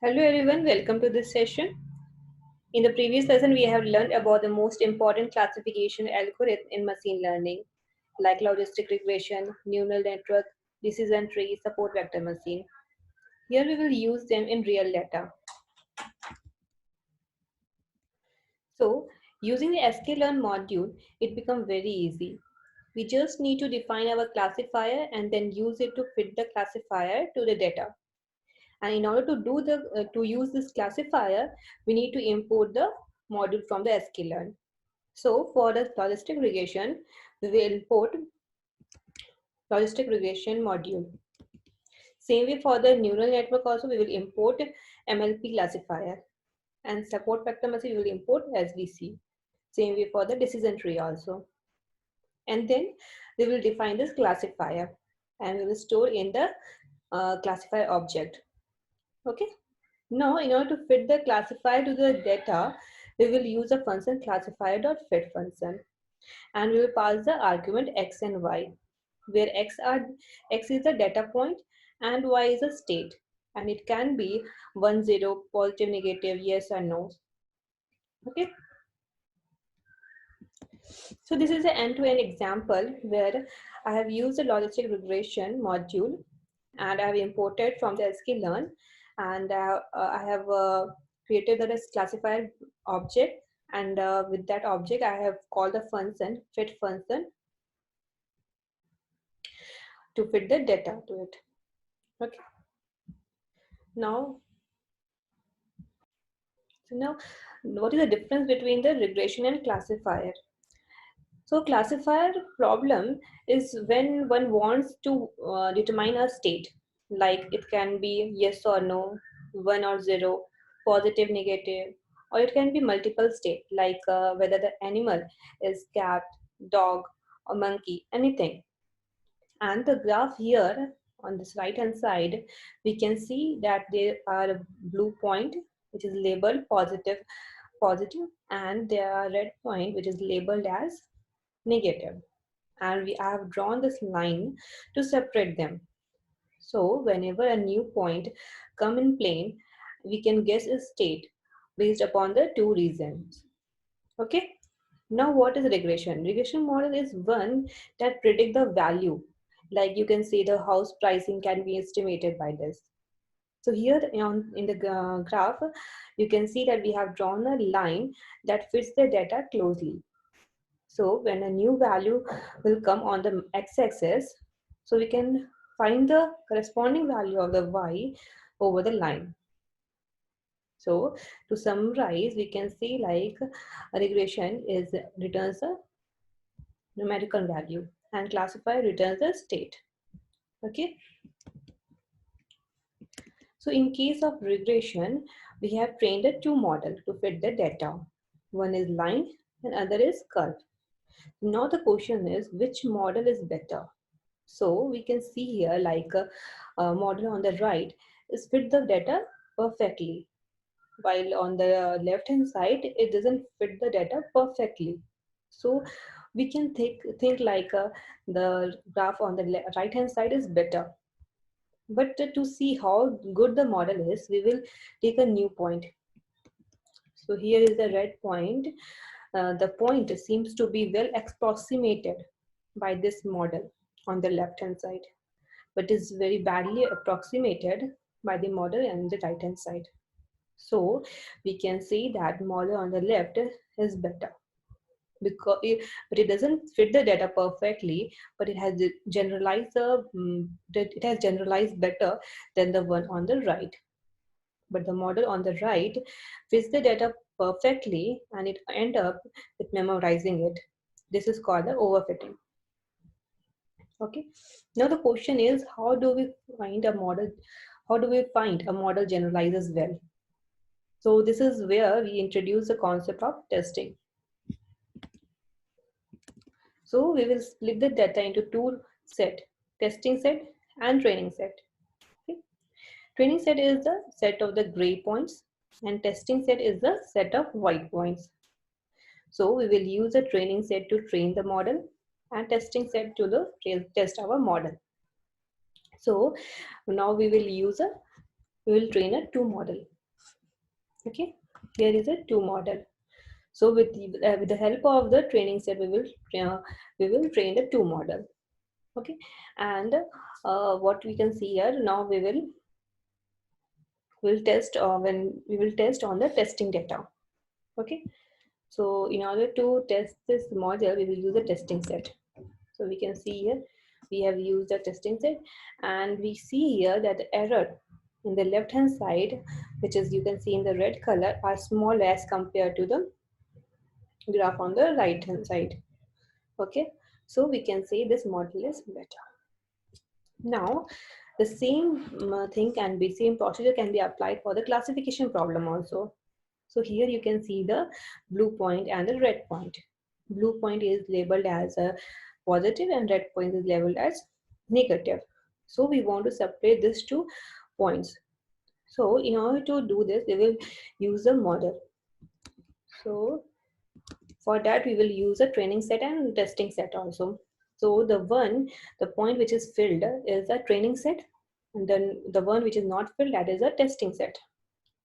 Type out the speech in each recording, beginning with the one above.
Hello everyone, welcome to this session. In the previous lesson, we have learned about the most important classification algorithm in machine learning, like logistic regression, neural network, decision tree, support vector machine. Here we will use them in real data. So, using the sklearn module, it becomes very easy. We just need to define our classifier and then use it to fit the classifier to the data. And in order to to use this classifier, we need to import the module from the sklearn. So for the logistic regression, we will import logistic regression module. Same way for the neural network also, we will import MLP classifier, and support vector machine we will import SVC. Same way for the decision tree also. And then we will define this classifier and we will store in the classifier object. Okay. Now, in order to fit the classifier to the data, we will use a function classifier.fit function, and we will pass the argument x and y, where x is the data point and y is a state, and it can be 1, 0, positive, negative, yes or no. Okay. So this is an end-to-end example where I have used the logistic regression module and I have imported from the sklearn, and I have created the classifier object, and with that object I have called the function fit function to fit the data to it. Okay. Now, what is the difference between the regression and classifier? So classifier problem is when one wants to determine a state, like it can be yes or no, 1 or 0, positive, negative, or it can be multiple state, like whether the animal is cat, dog, or monkey, anything. And the graph here on this right hand side, we can see that there are a blue point which is labeled positive, and there are red point which is labeled as negative, and we have drawn this line to separate them. So whenever a new point come in plane, we can guess a state based upon the two reasons. Okay. Now what is regression? Regression model is one that predict the value. Like you can say the house pricing can be estimated by this. So here in the graph, you can see that we have drawn a line that fits the data closely. So when a new value will come on the x-axis, so we can find the corresponding value of the y over the line. So to summarize, we can see like a regression is returns a numerical value and classifier returns a state. Okay. So in case of regression, we have trained a two model to fit the data. One is line and other is curve. Now the question is which model is better? So we can see here like a model on the right is fit the data perfectly, while on the left hand side it doesn't fit the data perfectly. So we can think like the graph on the right hand side is better. But to see how good the model is, we will take a new point. So here is the red point. The point seems to be well approximated by this model on the left hand side, but is very badly approximated by the model on the right hand side. So we can say that model on the left is better because but it doesn't fit the data perfectly, but it has it has generalized better than the one on the right. But the model on the right fits the data perfectly and it end up with memorizing it. This is called the overfitting. Okay. Now the question is, how do we find a model generalizes well? So this is where we introduce the concept of testing. So we will split the data into two set, testing set and training set. Okay. Training set is the set of the gray points and testing set is the set of white points. So we will use a training set to train the model and testing set to test our model. So now we will use a we will train a two model. Okay, here is a two model. So with the help of the training set, we will train the two model. Okay, and what we can see here now, will test when we will test on the testing data. Okay, so in order to test this model, we will use a testing set. So we can see here we have used the testing set, and we see here that the error in the left hand side, which is you can see in the red color, are small as compared to the graph on the right hand side. Okay, so we can say this model is better. Now the same procedure can be applied for the classification problem also. So here you can see the blue point and the red point. Blue point is labeled as a positive and red point is labeled as negative. So we want to separate these two points. So in order to do this, we will use a model. So for that, we will use a training set and testing set also. So the point which is filled is a training set, and then the one which is not filled, that is a testing set.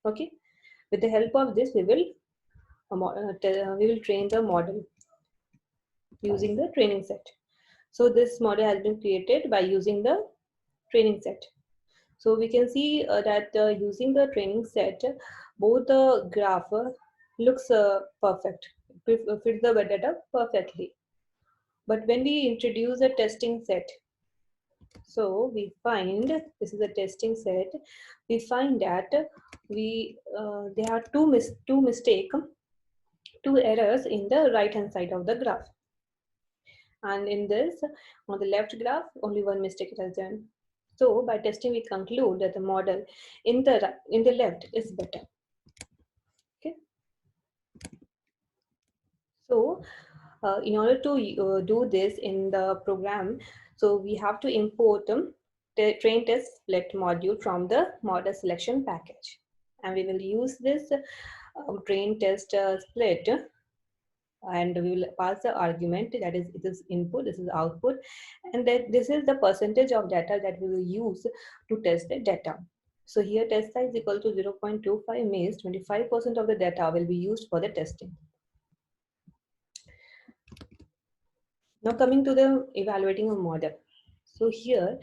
Okay. With the help of this, we will train the model using the training set. So this model has been created by using the training set. So we can see that using the training set, both the graph looks perfect, fits the data perfectly. But when we introduce a testing set, so we find this is a testing set. We find that there are two errors in the right hand side of the graph, and in this on the left graph only one mistake it has done. So by testing we conclude that the model in the left is better. Okay, so in order to do this in the program, so we have to import the train test split module from the model selection package, and we will use this train test split, and we will pass the argument, that is, it is input, this is output, and that this is the percentage of data that we will use to test the data. So here test size equal to 0.25 means 25% of the data will be used for the testing. Now coming to the evaluating a model. So here,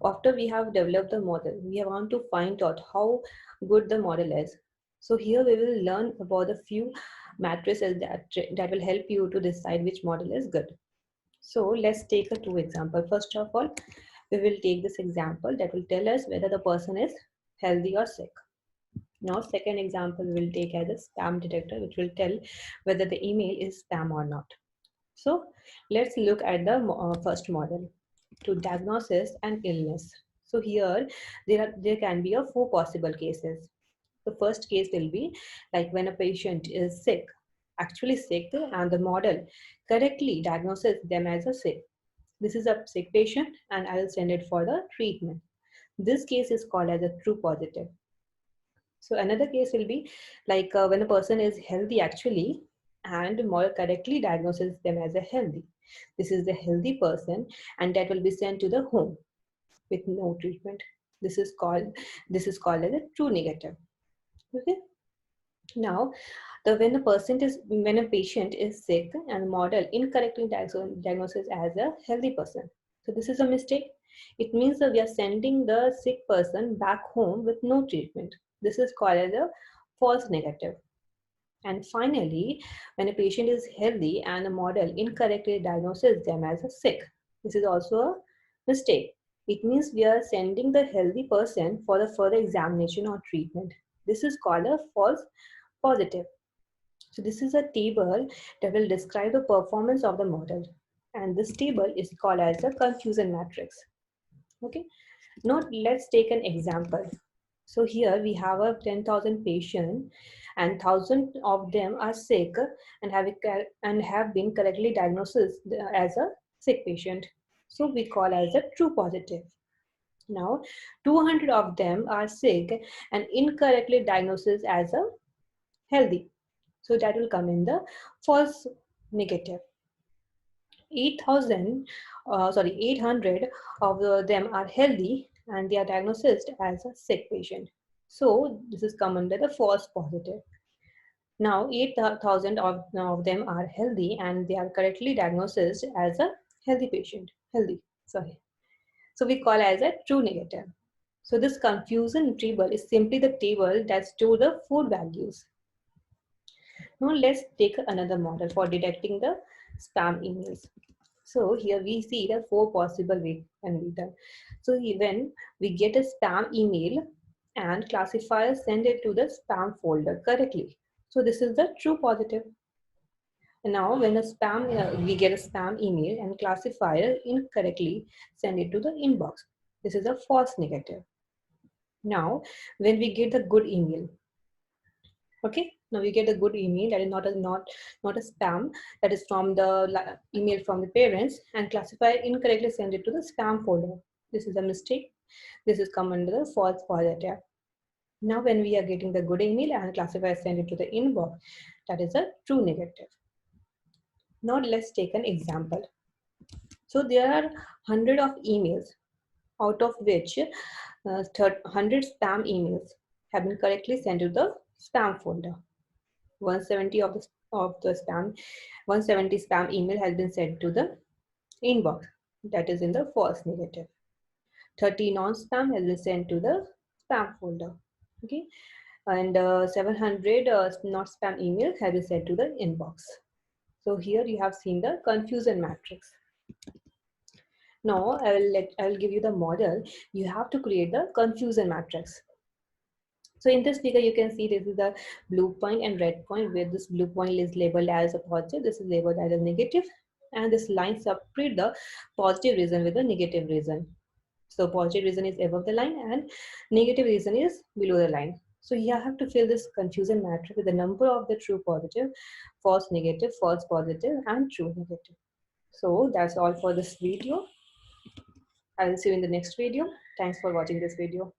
after we have developed the model, we want to find out how good the model is. So here we will learn about a few matrices that will help you to decide which model is good. So let's take a two example. First of all, we will take this example that will tell us whether the person is healthy or sick. Now second example we will take as a spam detector, which will tell whether the email is spam or not. So let's look at the first model, to diagnosis and illness. So here there can be a four possible cases. The first case will be like when a patient is sick, actually sick, and the model correctly diagnoses them as a sick. This is a sick patient and I will send it for the treatment. This case is called as a true positive. So another case will be like when a person is healthy actually and model correctly diagnoses them as a healthy. This is the healthy person and that will be sent to the home with no treatment. This is called as a true negative. Okay. Now, when a patient is sick and model incorrectly diagnoses as a healthy person. So this is a mistake. It means that we are sending the sick person back home with no treatment. This is called as a false negative. And finally, when a patient is healthy and a model incorrectly diagnoses them as a sick, this is also a mistake. It means we are sending the healthy person for the further examination or treatment. This is called a false positive. So this is a table that will describe the performance of the model. And this table is called as a confusion matrix. Okay. Now let's take an example. So here we have a 10,000 patient and 1,000 of them are sick and have been correctly diagnosed as a sick patient. So we call as a true positive. Now 200 of them are sick and incorrectly diagnosed as a healthy. So that will come in the false negative. 800 of them are healthy and they are diagnosed as a sick patient. So this is come under the false positive. Now 8,000 of them are healthy and they are correctly diagnosed as a healthy patient. Healthy, sorry. So we call as a true negative. So this confusion table is simply the table that stores the food values. Now let's take another model for detecting the spam emails. So here we see the four possible ways can be done. So when we get a spam email and classifier send it to the spam folder correctly. So this is the true positive. Now when a spam we get a spam email and classifier incorrectly send it to the inbox. This is a false negative. Now when we get the good email, okay, now we get a good email that is not a spam, that is from the email from the parents, and classifier incorrectly send it to the spam folder. This is a mistake. This is come under the false positive. Now when we are getting the good email and classifier send it to the inbox, that is a true negative. Now let's take an example. So there are 100 of emails, out of which 100 spam emails have been correctly sent to the spam folder. 170 of the spam 170 spam email has been sent to the inbox, that is in the false negative. 30 non-spam has been sent to the spam folder, okay, and 700 not spam email has been sent to the inbox. So here you have seen the confusion matrix. Now I will give you the model. You have to create the confusion matrix. So in this figure, you can see this is the blue point and red point, where this blue point is labeled as a positive, this is labeled as a negative, and this line separate the positive reason with the negative reason. So positive reason is above the line and negative reason is below the line. So you have to fill this confusion matrix with the number of the true positive, false positive, and true negative. So that's all for this video. I will see you in the next video. Thanks for watching this video.